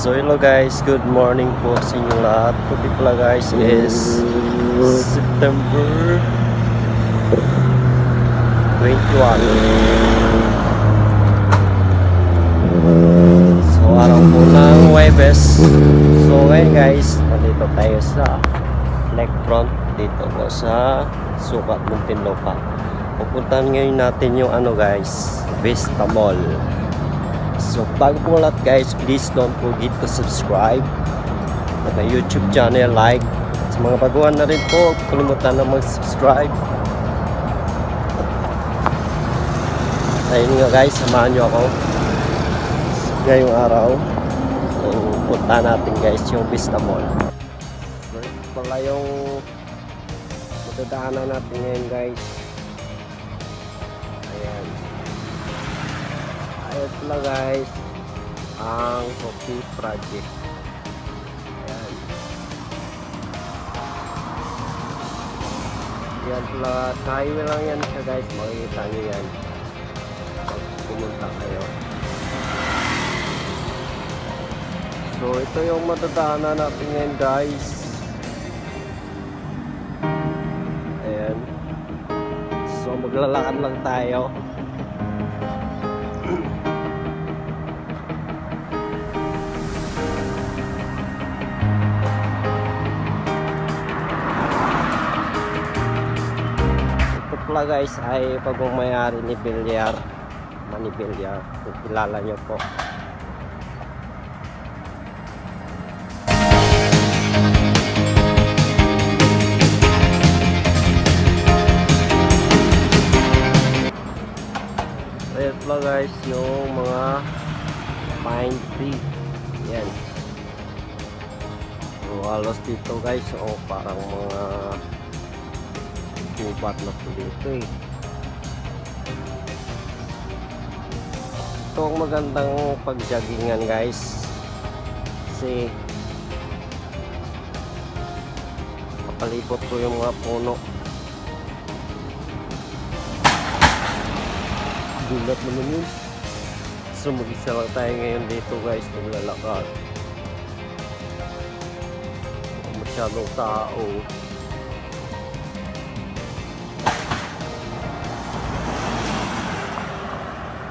So hello guys, good morning po sa inyo lahat. Today pala guys is September 21. So araw po ng Huwebes. So ngayon guys, nandito tayo sa lakefront dito po sa Sukat, Muntinlupa. Pupuntahan ngayon natin yung ano guys, Vista Mall. So bago po lahat guys, please don't forget to subscribe at my YouTube channel, like. Sa mga baguhan na rin po, kalimutan na mag-subscribe. Ayun nga guys, samahan nyo ako ngayong araw. So punta natin guys yung Vista Mall. So ito pala yung matadaanan natin ngayon guys. Ayan. Ayan pala guys ang Coffee Project. Ayan. Yan pala, sa highway lang yan siya guys, makikita nyo yan pag pumunta kayo. So ito yung matadaanan natin ngayon guys. Ayan. So maglalakad lang tayo. Pala guys ay pagmamayari ni Bilyar, Manny Bilyar, kung kilala nyo po. Ayan pala guys yung mga pine tree. Yan. So halos dito guys, o parang mga ubat na po dito eh. Ito ang magandang pag-joggingan guys kasi mapalipot ko yung mga puno. Gulat naman yun. So mag-isa lang tayo ngayon dito guys, maglalakad. Masyadong tao.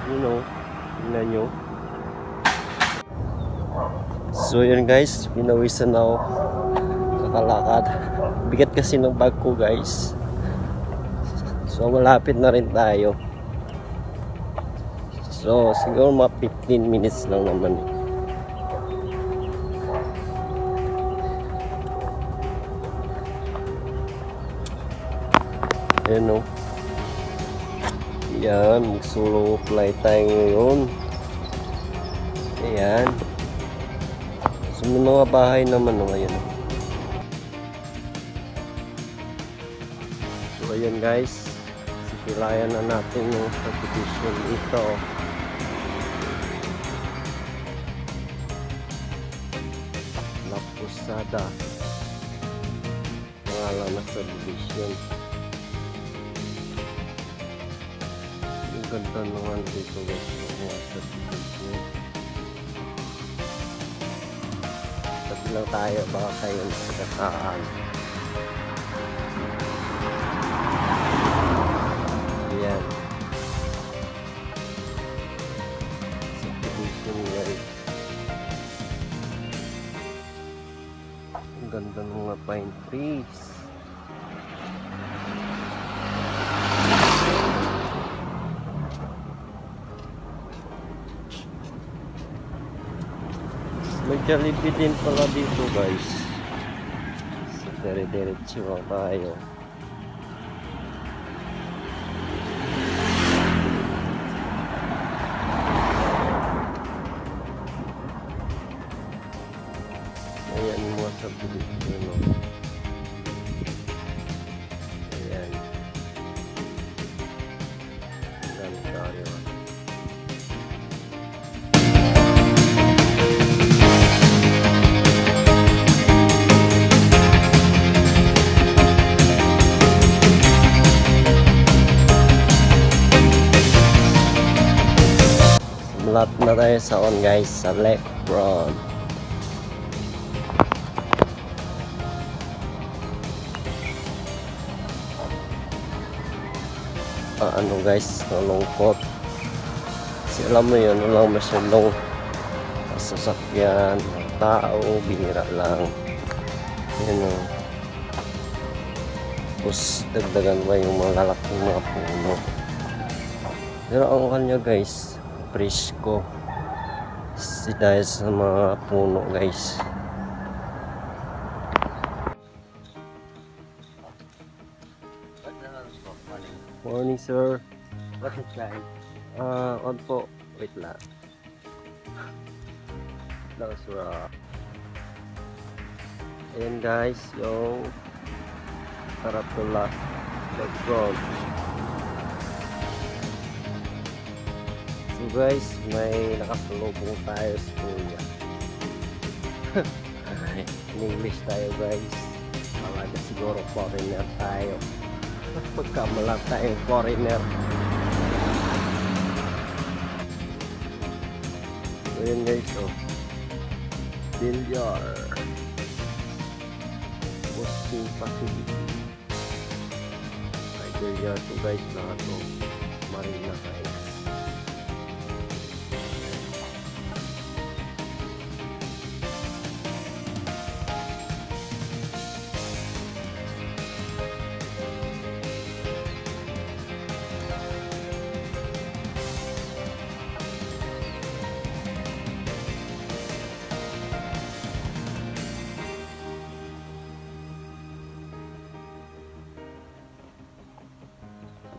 You know, tingnan nyo. So yun guys, pinawisan ako kakalakad. Bigat kasi ng bag ko guys. So malapit na rin tayo. So siguro mga 15 minutes lang naman eh. Ayan o. Ayan, mag-solo fly tayo ngayon. Ayan. So may mga bahay naman o ngayon. So ayan guys, sipilayan na natin yung subdivision dito. La Posada, pangalan na subdivision. Ganda naman dito guys, mga subdivision. Tabi lang tayo, baka kayo nagkasaan. Ayan, subdivision guys. Ang ganda ng mga pine trees. May Jollibee din pala dito guys. So dire-diretso tayo. Ayan mga subdivision. Ayan. Ayan tayo. Lahat na tayo sa on guys, sa lakefront. ano guys, nalungkot. Kasi alam mo yun, walang masyadong sasakyan, tao, binira lang. Yan o. Tapos dagdagan pa yung mga lalaking mga puno. Pero ang kanya guys, presko. Si dahil sa mga puno guys. Morning sir. What is that? On po. Wait lang. That's right. Ayan guys, yung Taratula background. So guys, may nakasalubong tayo sa kuya. In English tayo guys. Malaga siguro foreigner tayo. Pagkamalang tayo foreigner. So yun guys, oh. Bilyar. Posting facility. Ay, bilyar to guys na ito. Marina guys.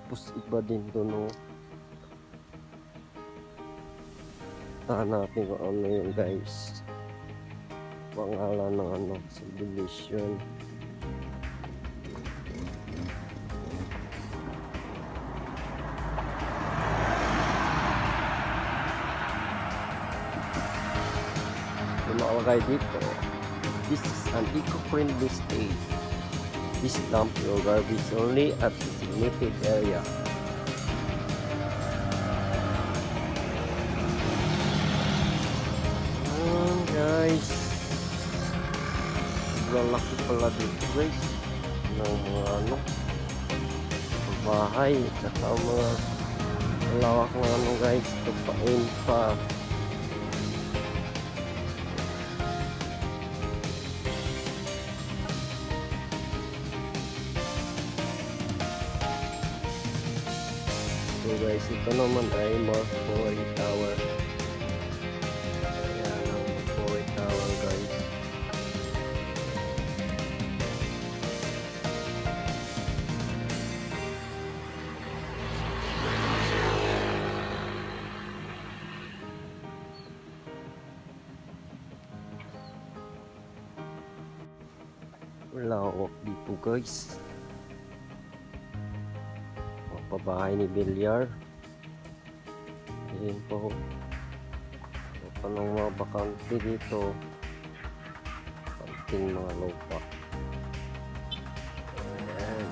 Tapos iba din to no. Tahan natin kung ano yun guys. Pangalan ng ano, subdivision. Yung nakalagay dito, this is an eco-friendly state. Please dump your garbage only at the designated area. Guys, sobrang laki pala dito guys ng mga ano, bahay at mga lawak ng ano guys, tupain pa. So guys, ito naman ay Marcory Tower. Ayan ang Marcory Tower guys. Lawak dito guys. Pabahay ni Bilyar. Ayan po. Panong mga bakante dito. Kanting mga lupa. Ayan.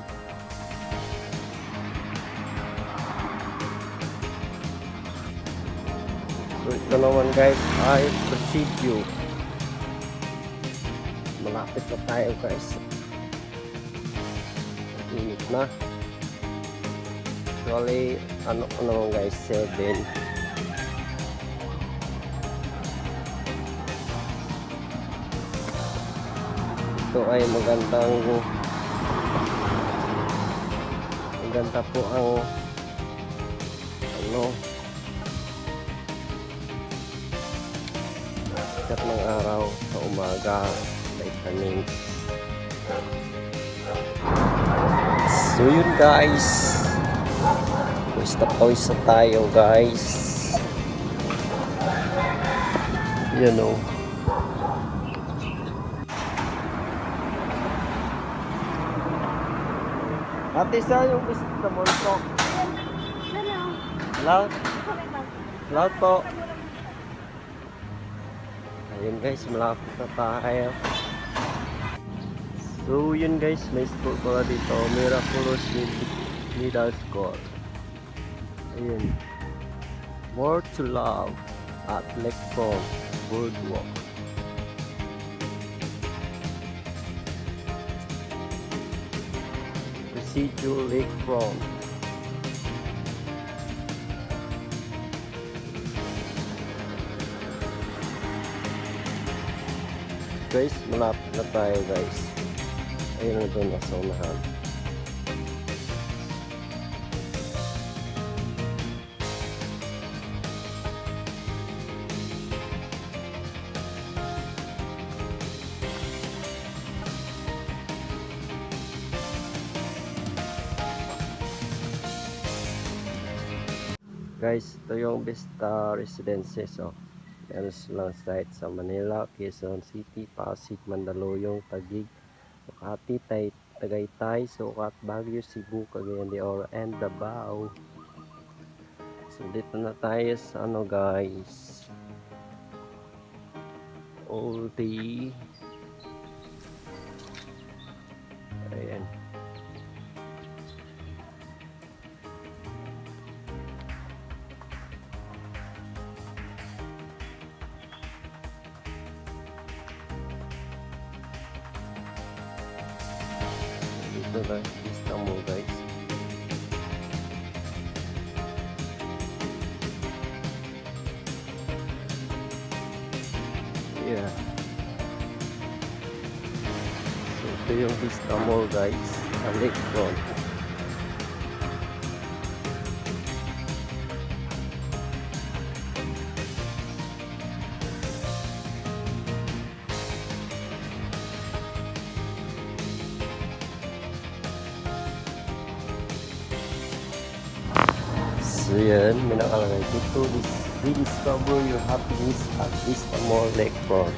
So ito naman guys ay Presidio. Malapit na tayo guys. Init na. Actually, ano naman guys, 7. Ito ay maganda po ang ano, sikat ng araw sa umaga, vitamins. So yun guys, pawis na tayo guys. You know. Ate, saan yung gusto sa multo? Loud? Loud po. Ayun guys, malapit na tayo. So yun guys, may school pala dito, Miraculous Middle School. Ayun. More to love at Lakefront Boardwalk. Presidio Lakefront. guys, malapit na tayo guys. Ayun na doon nasa unahan. Guys, ito yung Vista Residences. Meron silang site sa Manila, Quezon City, Pasig, Mandaluyong, Taguig, Makati, Tagaytay, Sucat, Baguio, Cebu, Cagayan de Oro, and Davao. So dito na tayo sa ano guys, Oldie. Ayan. Dito na Vista Mall guys. Yeah. So ito yung Vista Mall guys, sa lakefront. So yan, may nakalagay dito, rediscover your happiness at Vista Mall Lakefront.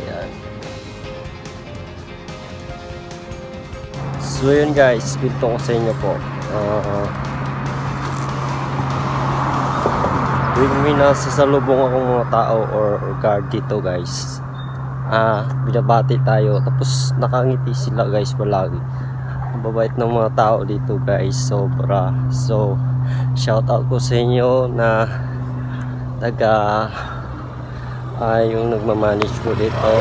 Yan. So yun guys, ito ko sa inyo po. May nasasalubong akong mga tao or guard dito guys. Binabati tayo, tapos nakangiti sila guys palagi. Mababait ng mga tao dito guys, sobra. So shout out ko sa inyo na yung nagmamanage ko dito,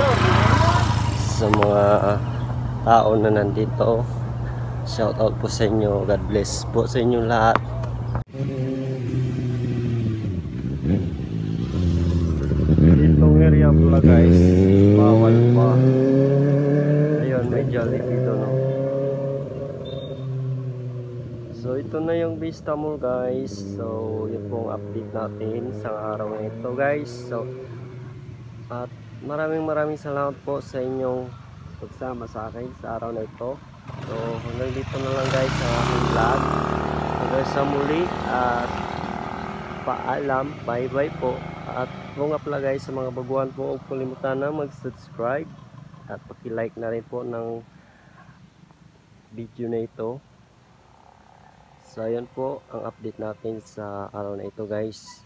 sa mga tao na nandito. Shout out po sa inyo. God bless po sa inyo lahat. Itong area pala guys, bawal pa. Ayun, may Jollibee dito no. So ito na yung Vista Mall guys. So yun pong update natin sa araw na ito guys. So at maraming salamat po sa inyong pagsama sa akin sa araw na ito. So hanggang dito na lang guys ang aking vlog. Hanggang sa muli at paalam, bye bye po. At kung nga pala guys, sa mga baguhan po, huwag kalimutan na mag-subscribe at paki-like na rin po ng video na ito. So ayan po ang update natin sa araw na ito guys.